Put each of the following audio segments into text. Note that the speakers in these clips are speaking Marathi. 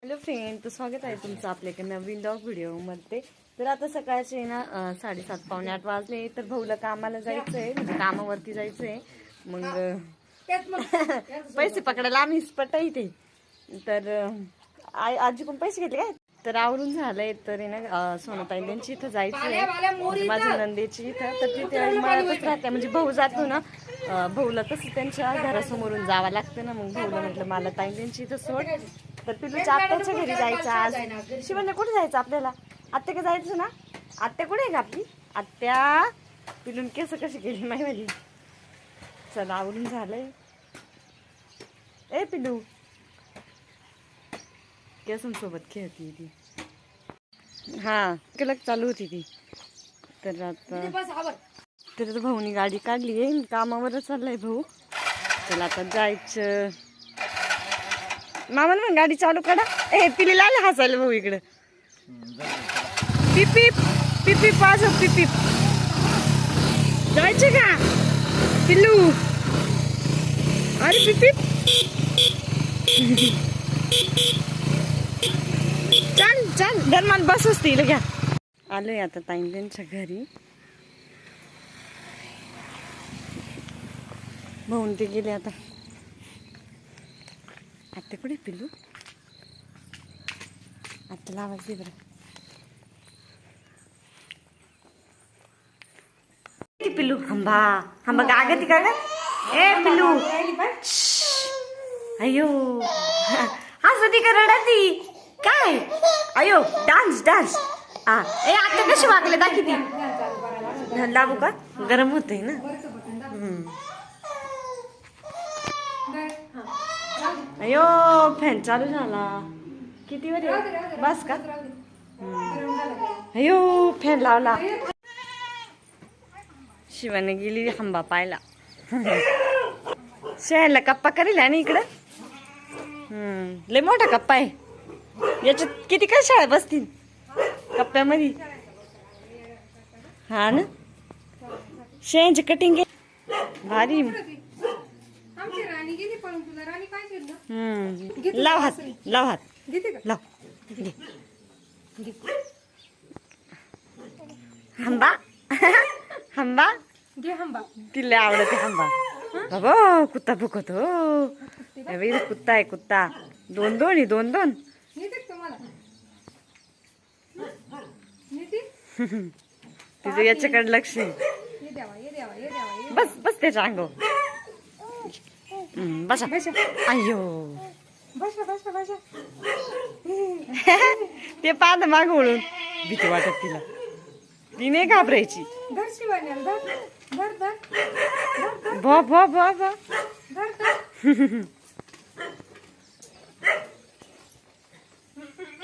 हॅलो फ्रेंड, तर स्वागत आहे तुमचं आपल्या एका नवीन व्लॉग व्हिडिओमध्ये. तर आता सकाळचे ना 7:30 पावणे 8 वाजले. तर भाऊला कामाला जायचंय, म्हणजे कामावरती जायचंय. मग पैसे पकडायला आम्ही स्पटा इथे. तर आजी कोण पैसे घेतले काय? तर आवरून झालंय. तर ना सोनाताई यांची इथं जायचंय, म्हणजे माझ्या नंदेची इथं. तर तिथे मळ्यातच राहते, म्हणजे भाऊ जातो ना, भाऊला तसं त्यांच्या घरासमोरून जावं लागतं ना. मग भाऊला म्हटलं मला ताई त्यांची इथं सोड. तर पिलूच्या आत्याच्या घरी जायचं आज. शिवण्या कुठे जायचं आपल्याला? आत्या का जायचं ना? आत्या कुठे आहे का आपली आत्या? पिलून केस कशी केली नाही माझी. चला आवरून झालंय. ए पिलू, केसांसोबत खेळती ती. हा कलक चालू होती ती. तर आता तर भाऊनी गाडी काढली आहे, कामावरच चाललाय भाऊ. चला आता जायचं. मामाला गाडी चालू करा. ए पिली लाल हसायला भाऊ इकडं. पिपीप पिपीप वाजव पिपीप. जायचे का पिल्लू? अरे पिपीप. चल चल दरमान बस असतील घ्या. आलोय आता ताईन त्यांच्या घरी. भाऊन ते गेले आता. आत्या कुठे पिल्लू? आत्याला आवाज दे बरं. पिल्लू हंबा हंबा गागती का ग? ए पिल्लू अयो हसती का रडती काय? अयो डान्स डान्स. हा ए आत्या कशी वागले दाखी ती. दाबू का? गरम होतंय ना. अयो फॅन चालू झाला. किती वेळ बस का? अयो फॅन लावला. शिवाने गेली हंबा पायला. शेळ्याला कप्पा करेल आणि इकडं लय मोठा कप्पा आहे. याच्यात किती काय शेळ्या बसतील कप्प्यामध्ये? हा ना, शेळ्यांची कटिंग भारी. लाव हात लाव हात लाव. हंबा हंबा तिला आवडते हंबा. बाबा कुत्ता भुकतो. कुत्ता आहे कुत्ता. दोन दोन दोन दोन. तिचं याच्याकडे लक्ष. बस बस त्याच्या अंगावर बसा. अयो ते पाहत माग वळून भीती वाटत तिला. ती नाही घाबरायची. भो भो भो भो.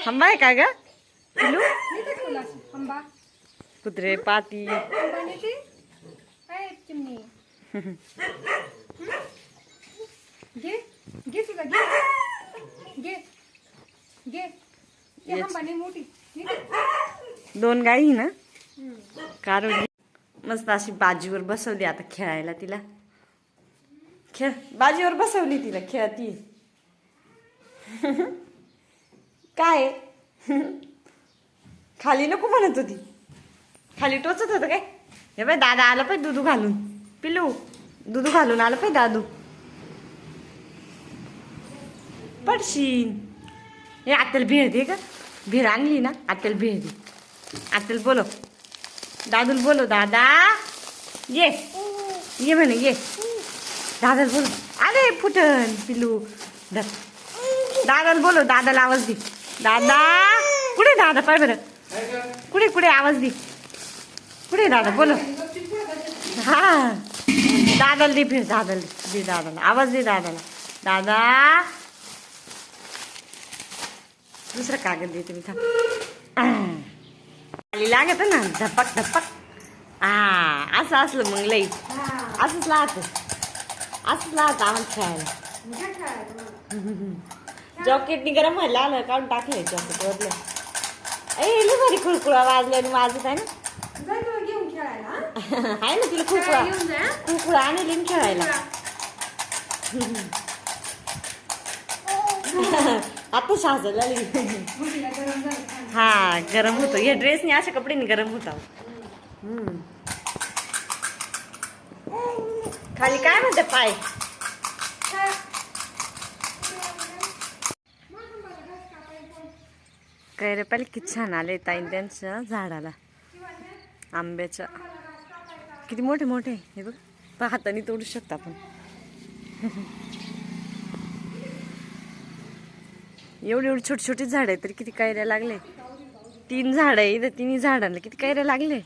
हंबा आहे का ग पिलू? कुत्रे पाती. दोन गाई ना कारोली. मस्त अशी बाजीवर बसवली आता खेळायला तिला. खेळ बाजीवर बसवली तिला खेळती. काय खाली नको म्हणत होती. खाली टोचत होतं काय? हे बाय दादा आलं पाहिजे दुधू घालून. पिलू दुधू घालून आलं पाहिजे दादू. पडशीन. हे आत्याला भेळ दे का? भेळ आणली ना आत्याला भेळ दे. आत्याला बोलो, दादूला बोलो. दादा ये ये म्हणे ये. दादाला बोलो. अरे फुटन पिलू. दादाला बोलो, दादाला आवाज दे. दादा कुठे? दादा पाय बरं कुठे कुठे आवाज दे. कुठे दादा बोलो. हा दादाला दे भेळ. दादाला दे. दादाला आवाज दे. दादाला. दादा दुसरं कागद देते मी थांब. खाली लागत ना धपक धपक. हा असं असलं मग लई असंच लागत. असंच लागत आम्हाला खेळायला. जॉकेटनी गरम व्हायला आलं काढून टाकलंय जॉकेट वरलं. ए लई भारी खुळखुळा वाजला आणि वाजत आहे ना. आहे ना तिला खुळखुळा आणली खेळायला. आता शाजला हा गरम होतो या ड्रेसने अशा कपड्यांनी गरम होता. खाली काय म्हणते पाय काय रे पहिले किती छान आले ताई त्यांच्या झाडाला आंब्याच्या किती मोठे मोठे हे बघ हाताने तोडू शकता आपण. एवढी एवढी छोटी छोटी झाड आहे तरी किती कैऱ्या लागले. 3 झाड आहे इथं 3 झाडांना किती कैऱ्या लागले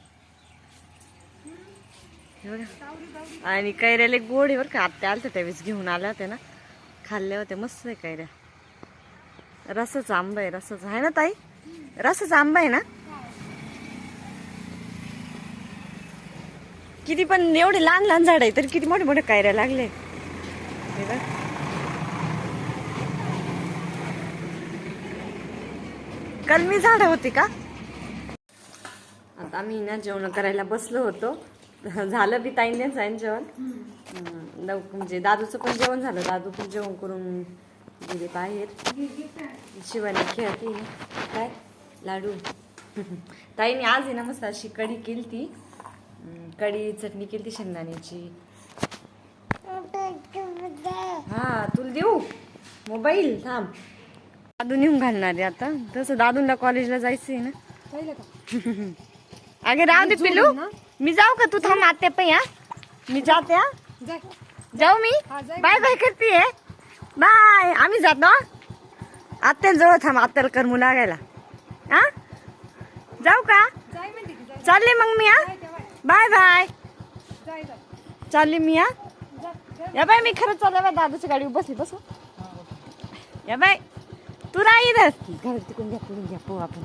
आणि कैऱ्याला गोड आहे बरं का. आत्या आलत्या त्यावेळेस घेऊन आल्या होत्या ना खाल्ल्या होत्या मस्त आहे कैऱ्या. रसाचा आंबा आहे रसाचा आहे ना ताई रसाचा आंबा आहे ना. किती पण एवढे लहान लहान झाड आहे तरी किती मोठे मोठे कैऱ्या लागले. कलमी झाड होती का. आता आम्ही ना जेवण करायला बसलो होतो. झालं बी ताईंनी जाईन जेवण म्हणजे दादूचं पण जेवण झालं. दादू पण जेवण करून गेले बाहेर. शिवानी खेळते काय लाडू. ताईने आज आहे ना मस्त अशी कढी केली ती कढी चटणी केली ती शेंगदाण्याची. हा तुला देऊ मोबाईल थांब. दादू नेऊन घालणार आहे आता तसं दादूला कॉलेजला जायचंय ना. अगे राहू दे पिलू मी जाऊ का तू थांब आत्या पण या मी जाते. जाऊ मी बाय बाय करते बाय. आम्ही जातो आत्याजवळ थांब आत्याला करमू लागायला. हा जाऊ का चालले मग मी हा बाय बाय चालली मी हा. या बाय मी खरंच चालले बाय दादाच्या गाडीवर बसली बस या बाय तू राही इधर घर तिकडून घ्या पाहू आपण.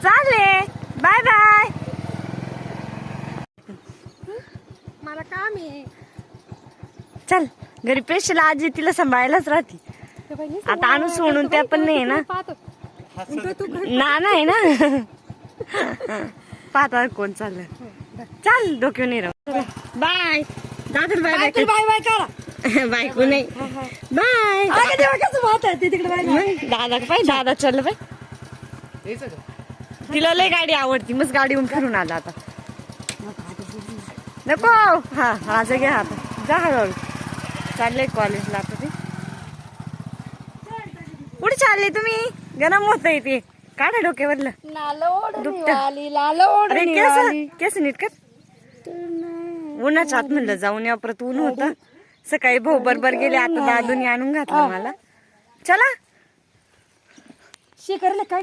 चालले बाय बाय. मला काम आहे. चल घरी पेशल आजी तिला सांभाळायलाच राहते. आता आणून सोडून त्या पण नाही ना ना आहे ना. पाहता कोण चाललं चाल डोक्यावर नाही राहू. Bye Dadar bye bye bye bye करा बायको नाही बाय. दादा पाय दादा चाललं बाय. तिला लय गाडी आवडती मस्त गाडीहून फिरून आला आता. नको हा माझं घ्या आता जा हळूहळू. चाललंय कॉलेजला आता ते. कुठे चालले तुम्ही गरम होत आहे ते काढा डोक्यावरलं. केस नीट कर उन्हाच्या आत म्हणलं जाऊन या परत ऊन होतं. सकाळी भाऊ बरोबर गेले आता दादूनी आणून घातलं मला. चला शिकरले काय